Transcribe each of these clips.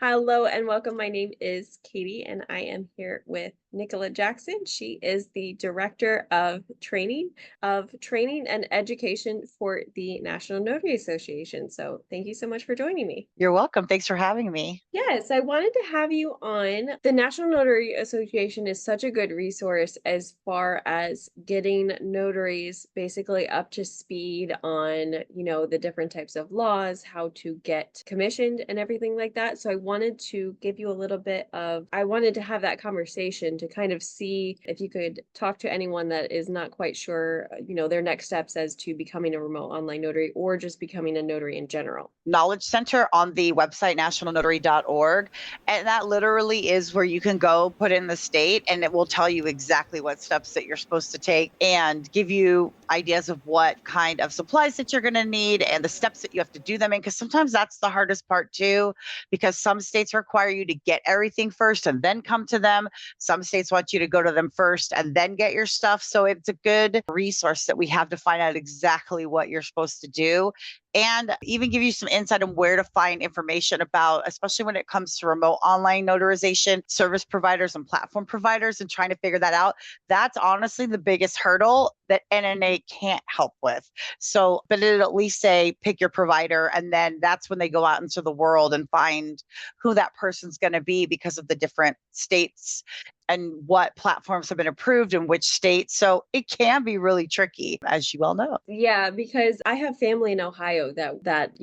Hello and welcome. My name is Katie and I am here with Nicola Jackson. She is the Director of Training and Education for the National Notary Association. So thank you so much for joining me. You're welcome. Thanks for having me. Yes, I wanted to have you on. The National Notary Association is such a good resource as far as getting notaries basically up to speed on, the different types of laws, how to get commissioned and everything like that. So I wanted to give you a little bit of, I wanted to have that conversation to kind of see if you could talk to anyone that is not quite sure, their next steps as to becoming a remote online notary or just becoming a notary in general. Knowledge Center on the website nationalnotary.org. And that literally is where you can go put in the state and it will tell you exactly what steps that you're supposed to take and give you ideas of what kind of supplies that you're going to need and the steps that you have to do them in. Because sometimes that's the hardest part too, because some states require you to get everything first and then come to them. Some states want you to go to them first and then get your stuff. So it's a good resource that we have to find out exactly what you're supposed to do and even give you some insight on where to find information about, especially when it comes to remote online notarization, service providers and platform providers, and trying to figure that out. That's honestly the biggest hurdle that NNA can't help with. So, but it'll at least say pick your provider, and then that's when they go out into the world and find who that person's going to be because of the different states and what platforms have been approved in which states. So it can be really tricky, as you well know. Yeah, because I have family in Ohio that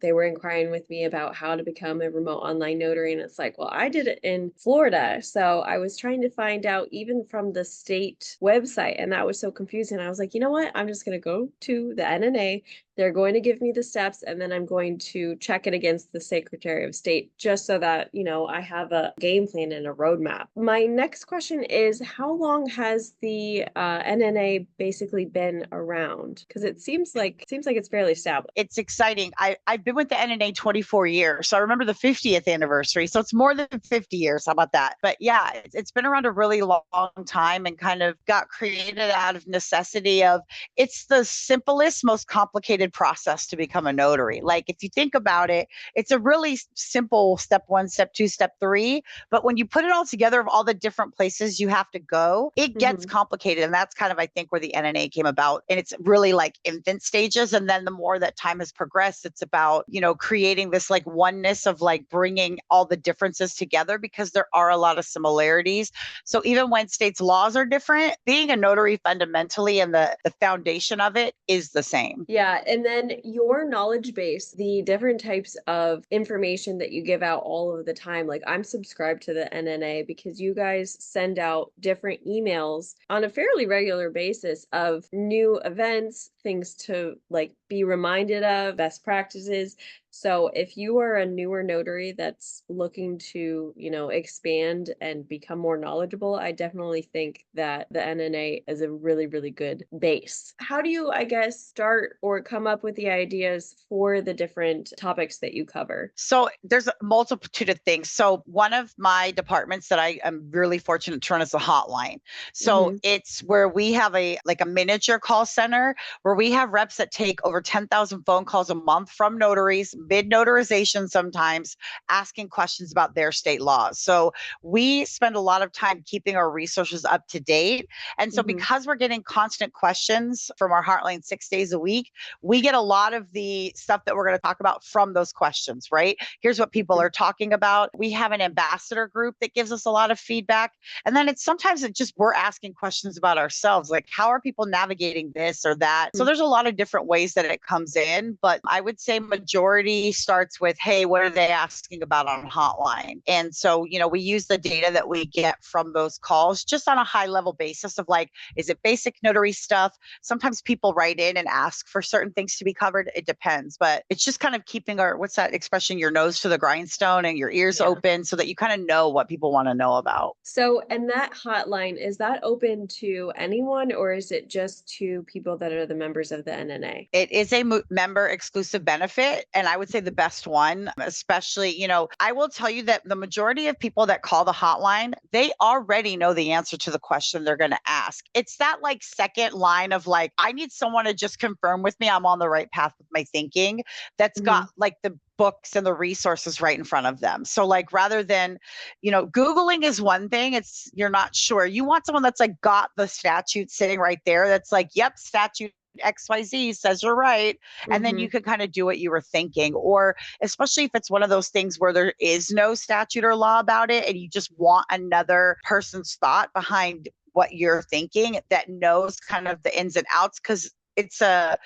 they were inquiring with me about how to become a remote online notary. And it's like, well, I did it in Florida. So I was trying to find out even from the state website, and that was so confusing. I was like, you know what? I'm just going to go to the NNA. They're going to give me the steps, and then I'm going to check it against the Secretary of State just so that, I have a game plan and a roadmap. My next question is, how long has the NNA basically been around? Because it seems like it's fairly established. It's exciting. I've been with the NNA 24 years. So I remember the 50th anniversary. So it's more than 50 years. How about that? But yeah, it's been around a really long time and kind of got created out of necessity of it's the simplest, most complicated process to become a notary. Like if you think about it, it's a really simple step one, step two, step three. But when you put it all together of all the different places you have to go, it gets complicated. And that's kind of, I think, where the NNA came about. And it's really like infant stages. And then the more that time has progressed, it's about, creating this like oneness of like bringing all the differences together because there are a lot of similarities. So even when states' laws are different, being a notary fundamentally and the foundation of it is the same. Yeah, and then your knowledge base, the different types of information that you give out all of the time. Like I'm subscribed to the NNA because you guys send out different emails on a fairly regular basis of new events, things to like be reminded of, best practices. So if you are a newer notary that's looking to, expand and become more knowledgeable, I definitely think that the NNA is a really, really good base. How do you, I guess, start or come up with the ideas for the different topics that you cover? So there's a multitude of things. So one of my departments that I am really fortunate to run is the hotline. So it's where we have a miniature call center where we have reps that take over 10,000 phone calls a month from notaries, mid notarization sometimes, asking questions about their state laws. So we spend a lot of time keeping our resources up to date. And so because we're getting constant questions from our hotline 6 days a week, we get a lot of the stuff that we're going to talk about from those questions, right? Here's what people are talking about. We have an ambassador group that gives us a lot of feedback. And then sometimes just we're asking questions about ourselves, like how are people navigating this or that? So there's a lot of different ways that it comes in, but I would say majority starts with, hey, what are they asking about on hotline? And so, we use the data that we get from those calls just on a high level basis of like, is it basic notary stuff? Sometimes people write in and ask for certain things to be covered. It depends, but it's just kind of keeping what's that expression, your nose to the grindstone and your ears open so that you kind of know what people want to know about. So, and that hotline, is that open to anyone or is it just to people that are the members of the NNA? It is a member exclusive benefit. And I would would say the best one, especially, I will tell you that the majority of people that call the hotline, they already know the answer to the question they're going to ask. It's that like second line of like, I need someone to just confirm with me I'm on the right path with my thinking, that's got like the books and the resources right in front of them. So like rather than, Googling is one thing, it's you're not sure. You want someone that's like got the statute sitting right there. That's like, yep, statute XYZ says you're right. And then you can kind of do what you were thinking. Or especially if it's one of those things where there is no statute or law about it and you just want another person's thought behind what you're thinking that knows kind of the ins and outs, because it's a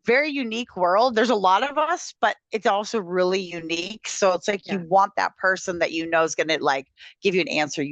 very unique world. There's a lot of us, but it's also really unique. So it's like you want that person that is going to like give you an answer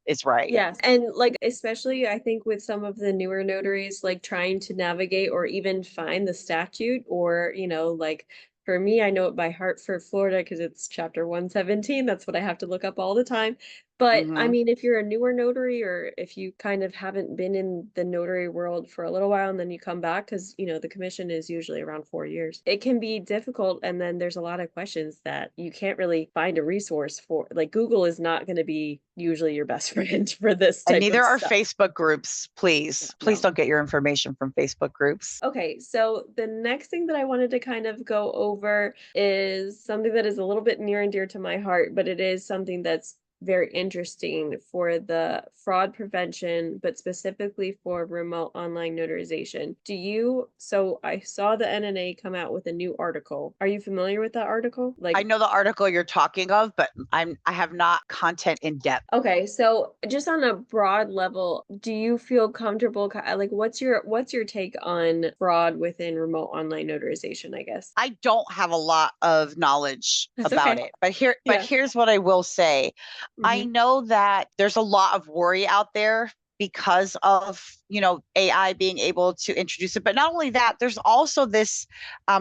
is right. Yes. And like, especially I think with some of the newer notaries, like trying to navigate or even find the statute or, like for me, I know it by heart for Florida because it's chapter 117. That's what I have to look up all the time. But I mean, if you're a newer notary or if you kind of haven't been in the notary world for a little while and then you come back, because, the commission is usually around 4 years, it can be difficult. And then there's a lot of questions that you can't really find a resource for. Like Google is not going to be usually your best friend for this And type neither of are stuff. Facebook groups. Please No. don't get your information from Facebook groups. Okay, so the next thing that I wanted to kind of go over is something that is a little bit near and dear to my heart, but it is something that's very interesting for the fraud prevention, but specifically for remote online notarization. So I saw the NNA come out with a new article. Are you familiar with that article? I know the article you're talking of, but I have not content in depth. Okay, so just on a broad level, do you feel comfortable, like what's your take on fraud within remote online notarization, I guess? I don't have a lot of knowledge That's about okay. it, but Yeah. here's what I will say. I know that there's a lot of worry out there because of, AI being able to introduce it. But not only that, there's also this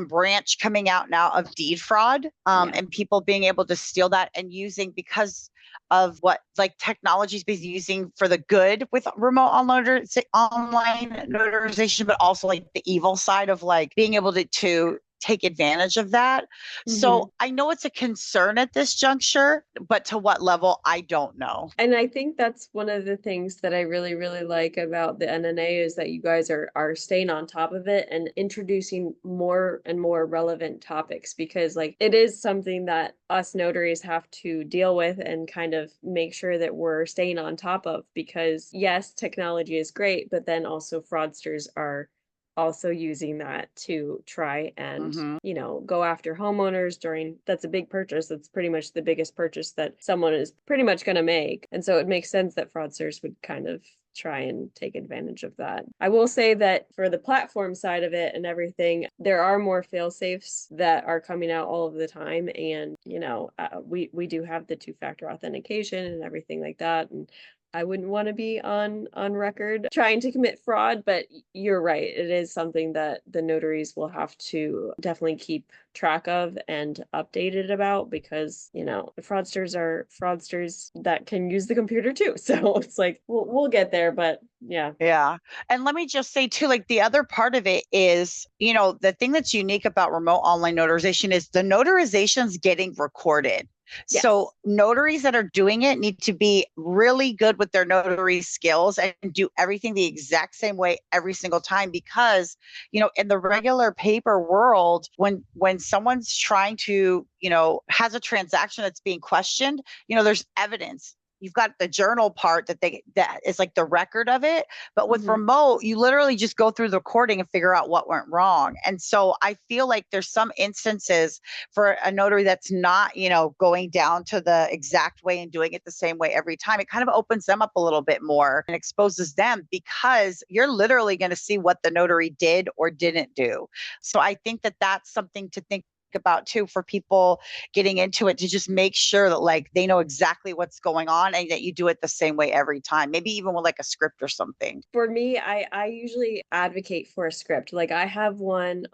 branch coming out now of deed fraud, and people being able to steal that and using, because of what like technology's been using for the good with remote online notarization, but also like the evil side of like being able to take advantage of that. So I know it's a concern at this juncture, but to what level, I don't know. And I think that's one of the things that I really, really like about the NNA is that you guys are staying on top of it and introducing more and more relevant topics, because like it is something that us notaries have to deal with and kind of make sure that we're staying on top of, because yes, technology is great, but then also fraudsters are also using that to try and go after homeowners during that's a big purchase. That's pretty much the biggest purchase that someone is pretty much going to make, and so it makes sense that fraudsters would kind of try and take advantage of that. I will say that for the platform side of it and everything, there are more fail safes that are coming out all of the time, and we do have the two-factor authentication and everything like that, and I wouldn't want to be on record trying to commit fraud, but you're right. It is something that the notaries will have to definitely keep track of and updated about, because, the fraudsters are fraudsters that can use the computer too. So it's like we'll get there, but yeah. Yeah. And let me just say too, like the other part of it is, the thing that's unique about remote online notarization is the notarization's getting recorded. Yes. So notaries that are doing it need to be really good with their notary skills and do everything the exact same way every single time, because, in the regular paper world, when someone's trying to, has a transaction that's being questioned, there's evidence. You've got the journal part that is like the record of it. But with remote, you literally just go through the recording and figure out what went wrong. And so I feel like there's some instances for a notary that's not, going down to the exact way and doing it the same way every time. It kind of opens them up a little bit more and exposes them, because you're literally going to see what the notary did or didn't do. So I think that that's something to think about too for people getting into it, to just make sure that like they know exactly what's going on and that you do it the same way every time, maybe even with like a script or something. For me, I usually advocate for a script. Like I have one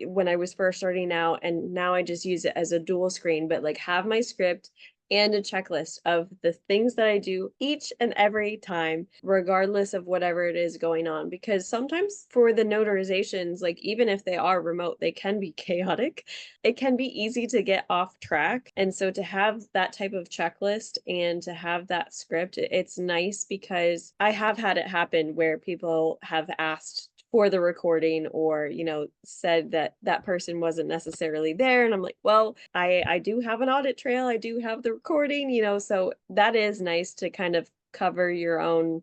when I was first starting out, and now I just use it as a dual screen, but like have my script and a checklist of the things that I do each and every time, regardless of whatever it is going on. Because sometimes for the notarizations, like even if they are remote, they can be chaotic. It can be easy to get off track. And so to have that type of checklist and to have that script, it's nice because I have had it happen where people have asked for the recording or said that that person wasn't necessarily there, and I'm like, well, I do have an audit trail, I do have the recording, so that is nice to kind of cover your own,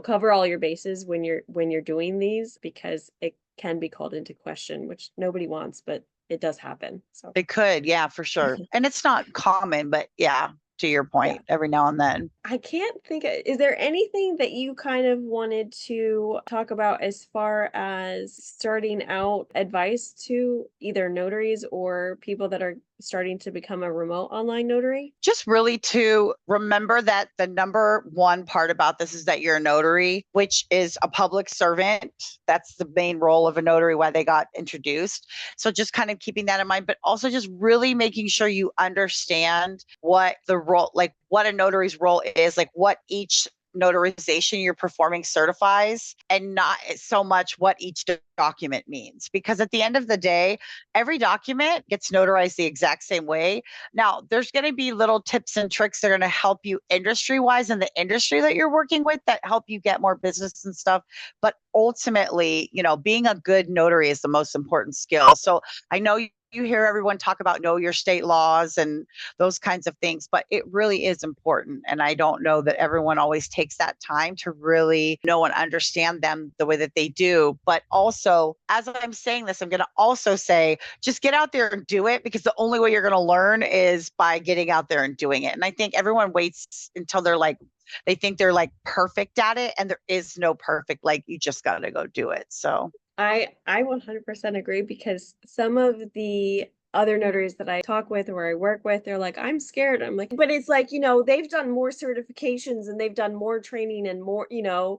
cover all your bases when you're doing these, because it can be called into question, which nobody wants, but it does happen. So It could, yeah, for sure. And it's not common, but yeah, to your yeah, point, every now and then. I can't think is there anything that you kind of wanted to talk about as far as starting out advice to either notaries or people that are starting to become a remote online notary? Just really to remember that the number one part about this is that you're a notary, which is a public servant. That's the main role of a notary, why they got introduced. So just kind of keeping that in mind, but also just really making sure you understand what the role, like what a notary's role is, like what each notarization you're performing certifies, and not so much what each document means. Because at the end of the day, every document gets notarized the exact same way. Now, there's going to be little tips and tricks that are going to help you industry wise in the industry that you're working with that help you get more business and stuff. But ultimately, being a good notary is the most important skill. So I know you hear everyone talk about know your state laws and those kinds of things, but it really is important. And I don't know that everyone always takes that time to really know and understand them the way that they do. But also, as I'm saying this, I'm going to also say, just get out there and do it, because the only way you're going to learn is by getting out there and doing it. And I think everyone waits until they think they're like perfect at it, and there is no perfect, like you just got to go do it. So I 100% agree, because some of the other notaries that I talk with or I work with, they're like, I'm scared. I'm like, but it's like, they've done more certifications and they've done more training and more,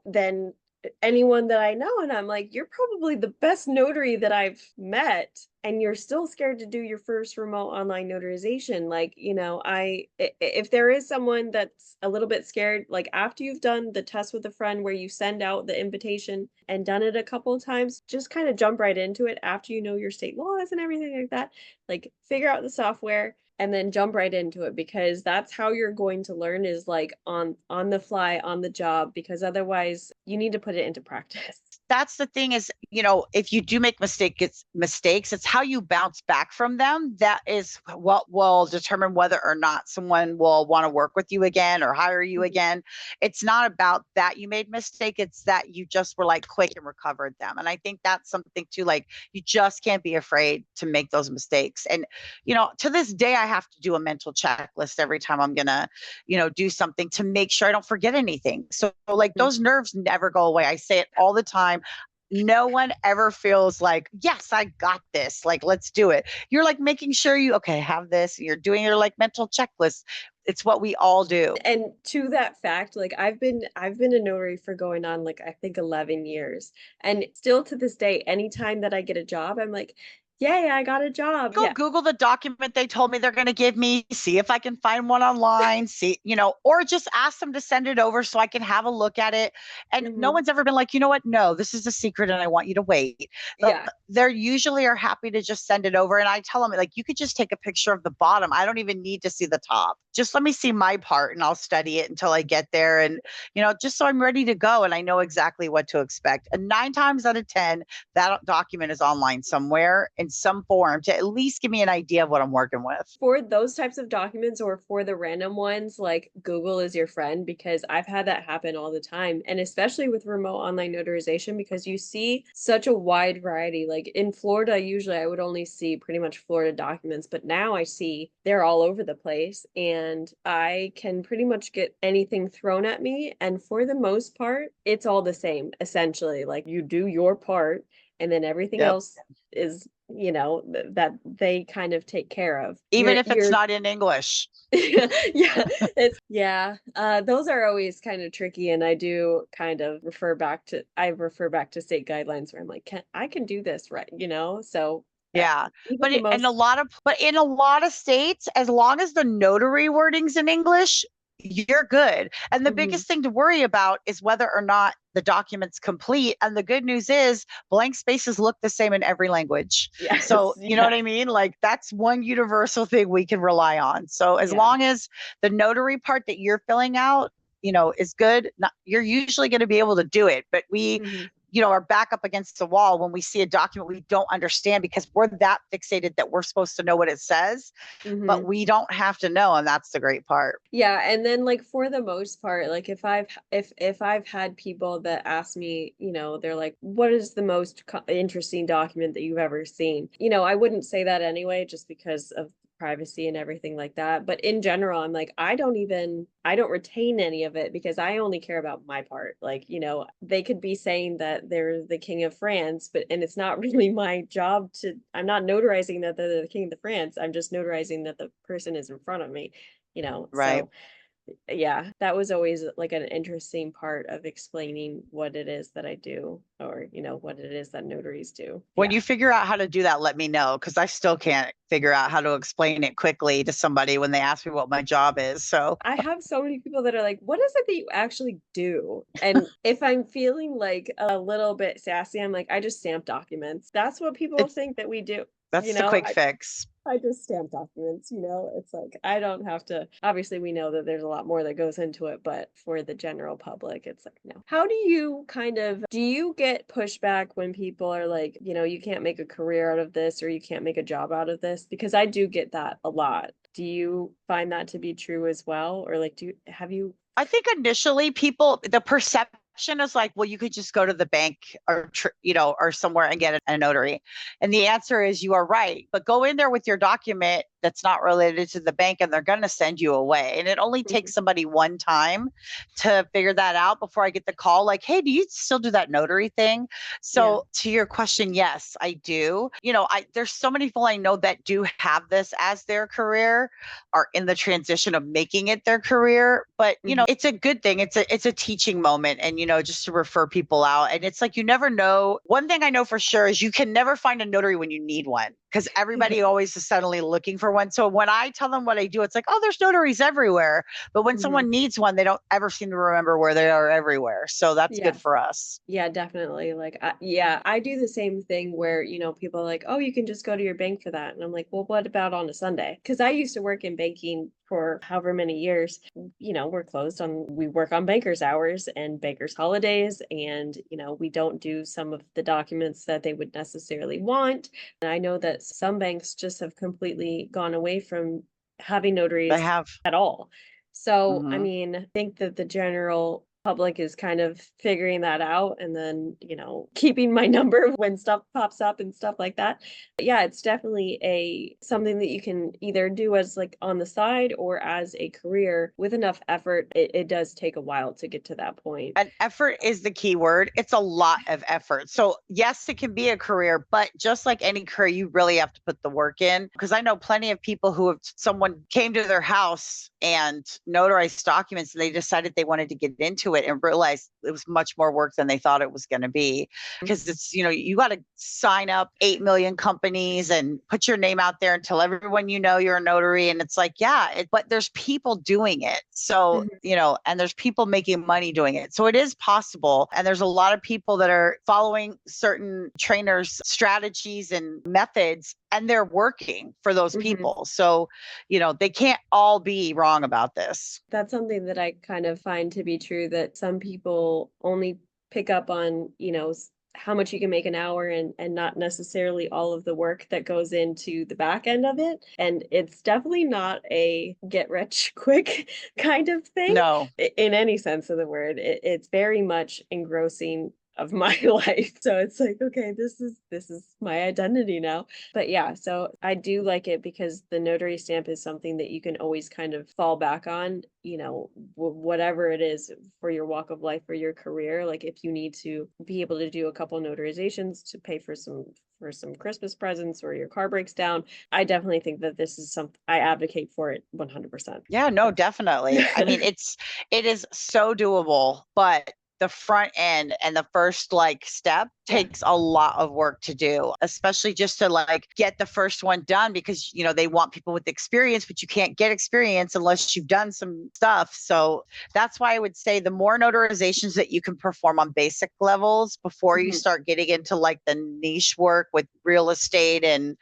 than anyone that I know. And I'm like, you're probably the best notary that I've met, and you're still scared to do your first remote online notarization. Like, if there is someone that's a little bit scared, like after you've done the test with a friend where you send out the invitation and done it a couple of times, just kind of jump right into it after you know your state laws and everything like that. Like figure out the software and then jump right into it, because that's how you're going to learn, is like on the fly, on the job, because otherwise you need to put it into practice. that's the thing is, if you do make mistakes, it's how you bounce back from them. That is what will determine whether or not someone will want to work with you again or hire you again. It's not about that you made mistake. It's that you just were like quick and recovered them. And I think that's something too, like you just can't be afraid to make those mistakes. And, to this day, I have to do a mental checklist every time I'm going to, do something to make sure I don't forget anything. So like those nerves never go away. I say it all the time. No one ever feels like, yes, I got this. Like, let's do it. You're like making sure okay, have this. You're doing your like mental checklist. It's what we all do. And to that fact, like I've been a notary for going on like I think 11 years. And still to this day, anytime that I get a job, I'm like, yay, I got a job. Go Yeah. Google the document they told me they're going to give me, see if I can find one online, see, or just ask them to send it over so I can have a look at it. And no Hmm. one's ever been like, you know what? No, this is a secret and I want you to wait. Yeah. They're usually are happy to just send it over. And I tell them, like, you could just take a picture of the bottom. I don't even need to see the top. Just let me see my part and I'll study it until I get there. And, just so I'm ready to go and I know exactly what to expect. And 9 times out of 10, that document is online somewhere in some form to at least give me an idea of what I'm working with. For those types of documents or for the random ones, like Google is your friend, because I've had that happen all the time. And especially with remote online notarization, because you see such a wide variety. Like in Florida, usually I would only see pretty much Florida documents, but now I see they're all over the place and I can pretty much get anything thrown at me. And for the most part, it's all the same, essentially. Like you do your part and then everything Yep. else is that they kind of take care of. Even if it's You're not in English. yeah, those are always kind of tricky, and I do kind of refer back to state guidelines where I'm like, I can do this, right? So Yeah. Even the In a most, lot of states, as long as the notary wording's in English, you're good. And the mhm. biggest thing to worry about is whether or not the document's complete. And the good news is blank spaces look the same in every language. So, Yes, you know yeah, what I mean? Like that's one universal thing we can rely on. So as yeah. long as the notary part that you're filling out, is good, not, you're usually going to be able to do it. But we Mhm, are back up against the wall when we see a document we don't understand because we're that fixated that we're supposed to know what it says, but mhm. we don't have to know. And that's the great part. Yeah, and then like for the most part, like if I've had people that ask me, they're like, "What is the most interesting document that you've ever seen?" I wouldn't say that anyway, just because of privacy and everything like that. But in general, I'm like, I don't retain any of it because I only care about my part. Like, they could be saying that they're the king of France, and it's not really my job I'm not notarizing that they're the king of France. I'm just notarizing that the person is in front of me. Right. So yeah, that was always like an interesting part of explaining what it is that I do, or what it is that notaries do. When Yeah. you figure out how to do that, let me know because I still can't figure out how to explain it quickly to somebody when they ask me what my job is. So, I have so many people that are like, what is it that you actually do? And if I'm feeling like a little bit sassy, I'm like, I just stamp documents. That's what people it's think that we do. You that's the know, quick fix. I just stamp documents, it's like I don't have to. Obviously, we know that there's a lot more that goes into it, but for the general public, it's like no. How do you get pushback when people are like, you can't make a career out of this or you can't make a job out of this? Because I do get that a lot. Do you find that to be true as well? Or like, have you? I think initially the perception is like, well, you could just go to the bank or somewhere and get a notary. And the answer is you are right. But go in there with your document that's not related to the bank and they're going to send you away. And it only takes Mhm. somebody one time to figure that out before I get the call like, hey, do you still do that notary thing? Yeah. So to your question, yes, I do. There's so many people I know that do have this as their career, are in the transition of making it their career. But Mhm. it's a good thing. It's a teaching moment, and just to refer people out. And it's like you never know. One thing I know for sure is you can never find a notary when you need one because everybody always is suddenly looking for one. So when I tell them what I do, it's like, oh, there's notaries everywhere. But when Mhm. someone needs one, they don't ever seem to remember where they are everywhere. So that's good Yeah. for us. Yeah, definitely. Like, yeah, I do the same thing where, people are like, oh, you can just go to your bank for that. And I'm like, well, what about on a Sunday? Because I used to work in banking for however many years. We work on bankers' hours and bankers' holidays. And, we don't do some of the documents that they would necessarily want. And I know that some banks just have completely gone away from having They notaries have. at all. So, I Mm-hmm. mean, I think that the general public is kind of figuring that out and then, keeping my number when stuff pops up and stuff like that. But yeah, it's definitely a something that you can either do as like on the side or as a career with enough effort. It does take a while to get to that point. And effort is the key word. It's a lot of effort. So, yes, it can be a career, but just like any career, you really have to put the work in. Because I know plenty of people who have someone came to their house and notarized documents and they decided they wanted to get into it and realized it was much more work than they thought it was going to be. Because you got to sign up 8 million companies and put your name out there and tell everyone you're a notary. And it's like, yeah, but there's people doing it. So, Mhm. and there's people making money doing it. So it is possible. And there's a lot of people that are following certain trainers' strategies and methods, and they're working for those Mhm. people. So, they can't all be wrong about this. That's something that I kind of find to be true, that some people only pick up on, how much you can make an hour and not necessarily all of the work that goes into the back end of it. And it's definitely not a get rich quick kind of thing No. in any sense of the word. It's very much engrossing of my life. So it's like, okay, this is my identity now. But yeah, so I do like it because the notary stamp is something that you can always kind of fall back on, whatever it is for your walk of life or your career. Like if you need to be able to do a couple notarizations to pay for some Christmas presents or your car breaks down, I definitely think that this is something I advocate for it 100%. Yeah, no, definitely. I mean, it is so doable, but the front end and the first like step takes a lot of work to do, especially just to like get the first one done because, they want people with experience, but you can't get experience unless you've done some stuff. So that's why I would say the more notarizations that you can perform on basic levels before you start getting into like the niche work with real estate and,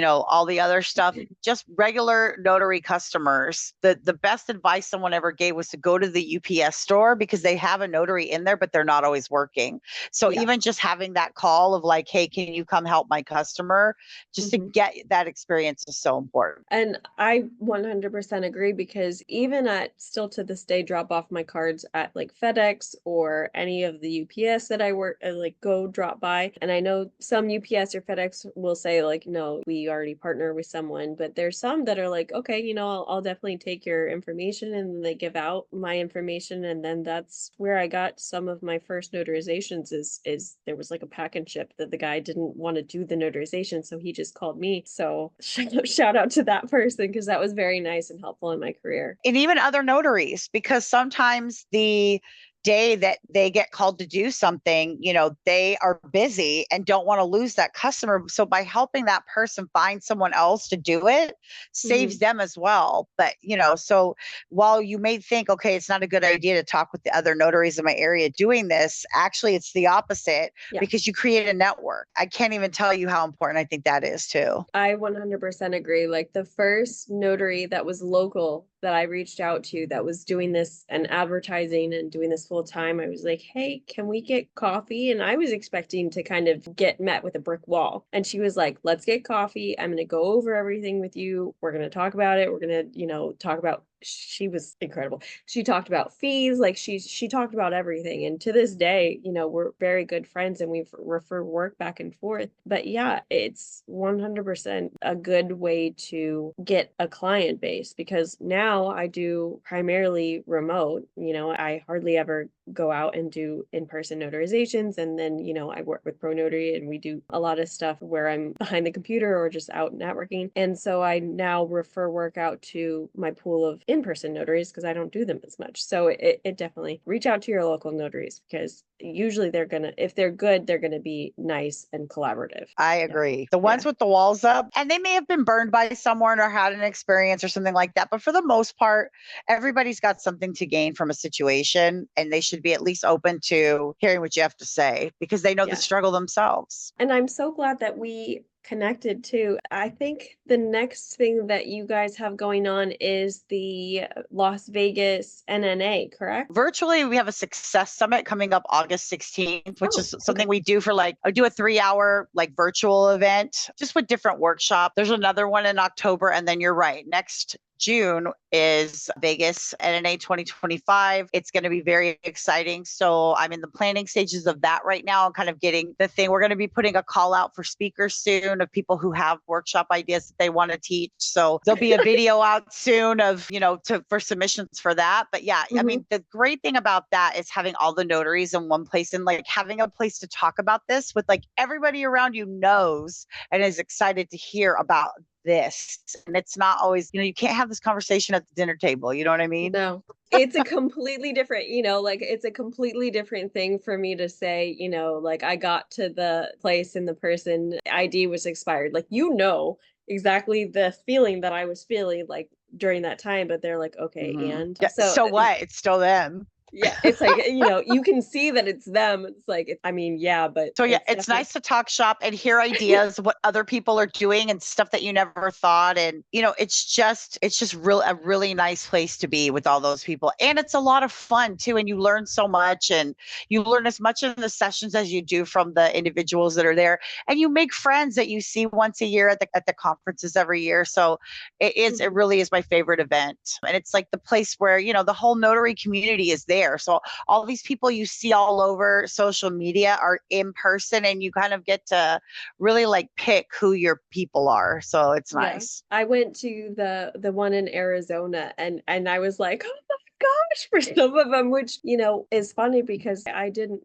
all the other stuff, just regular notary customers. The best advice someone ever gave was to go to the UPS store because they have a notary in there, but they're not always working. So even just having that call of like, hey, can you come help my customer? Just to get that experience is so important. And I 100% agree, because even still to this day, drop off my cards at like FedEx or any of the UPS that I work, like go drop by. And I know some UPS or FedEx will say like, no, we already partner with someone, but there's some that are like, okay, I'll definitely take your information, and then they give out my information. And then that's where I got some of my first notarizations is there was like a pack and ship that the guy didn't want to do the notarization. So he just called me. So shout out to that person, because that was very nice and helpful in my career. And even other notaries, because sometimes the day that they get called to do something, they are busy and don't want to lose that customer. So by helping that person find someone else to do it, saves them as well. But, so while you may think, okay, it's not a good idea to talk with the other notaries in my area doing this, actually it's the opposite because you create a network. I can't even tell you how important I think that is too. I 100% agree. Like the first notary that was local that I reached out to that was doing this and advertising and doing this full time, I was like, hey, can we get coffee? And I was expecting to kind of get met with a brick wall. And she was like, let's get coffee. I'm going to go over everything with you. We're going to talk about it. We're going to, talk about, she was incredible. She talked about fees, like she talked about everything. And to this day, we're very good friends and we've referred work back and forth. But yeah, it's 100% a good way to get a client base, because now I do primarily remote. I hardly ever go out and do in-person notarizations. And then, I work with Pro Notary and we do a lot of stuff where I'm behind the computer or just out networking. And so I now refer work out to my pool of in-person notaries because I don't do them as much. So it definitely reach out to your local notaries, because usually if they're good, they're going to be nice and collaborative. I agree. The ones with the walls up, and they may have been burned by someone or had an experience or something like that. But for the most part, everybody's got something to gain from a situation, and they should be at least open to hearing what you have to say because they know the struggle themselves. And I'm so glad that we connected too. I think the next thing that you guys have going on is the Las Vegas NNA, correct? Virtually, we have a success summit coming up August 16th, which is something we do for I do a 3-hour virtual event just with different workshops. There's another one in October. And then you're right. Next June is Vegas NNA 2025. It's going to be very exciting. So I'm in the planning stages of that right now. I'm kind of getting the thing. We're going to be putting a call out for speakers soon of people who have workshop ideas that they want to teach. So there'll be a video out soon of, for submissions for that. But yeah, I mean, the great thing about that is having all the notaries in one place and having a place to talk about this with everybody around you knows and is excited to hear about this. And it's not always, you can't have this conversation at the dinner table. You know what I mean? No, it's a completely different, it's a completely different thing for me to say, I got to the place and the person ID was expired. Exactly the feeling that I was feeling during that time, but they're like, okay, and so what? It's still them. Yeah, it's you can see that it's them. It's but so it's nice to talk shop and hear ideas what other people are doing and stuff that you never thought. And it's just a really nice place to be with all those people. And it's a lot of fun too. And you learn so much, and you learn as much in the sessions as you do from the individuals that are there. And you make friends that you see once a year at the conferences every year. So it really is my favorite event. And it's the place where, the whole notary community is there. So all these people you see all over social media are in person, and you kind of get to really pick who your people are. So it's nice. I went to the one in Arizona, and I was like, oh my much for some of them, which, is funny because I didn't,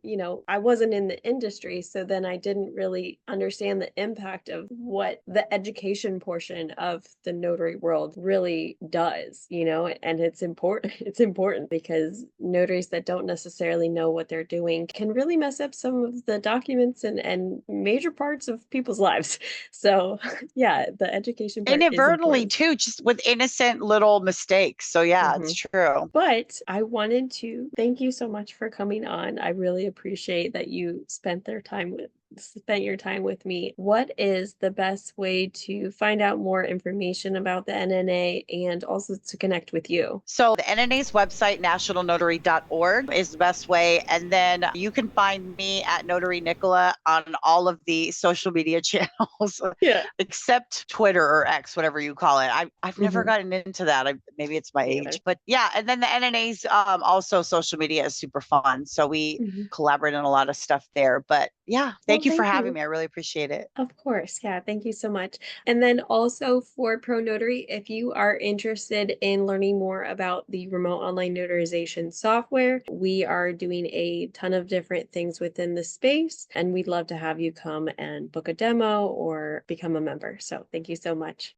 I wasn't in the industry. So then I didn't really understand the impact of what the education portion of the notary world really does, and it's important. It's important because notaries that don't necessarily know what they're doing can really mess up some of the documents and major parts of people's lives. So yeah, the education part is Inadvertently important. too, just with innocent little mistakes. So yeah, it's Mhm. true. But I wanted to thank you so much for coming on. I really appreciate that you spent your time with me. What is the best way to find out more information about the NNA and also to connect with you? So the NNA's website, nationalnotary.org, is the best way. And then you can find me at Notary Nicola on all of the social media channels, Yeah. except Twitter or X, whatever you call it. I've never Mhm. gotten into that. Maybe it's my Me age, either. but yeah. And then the NNA's also social media is super fun. So we Mhm. collaborate on a lot of stuff there. But yeah, Well, thank you for thank having you. me. I really appreciate it. Of course. Yeah. Thank you so much. And then also for Pro Notary, if you are interested in learning more about the remote online notarization software, we are doing a ton of different things within the space, and we'd love to have you come and book a demo or become a member. So thank you so much.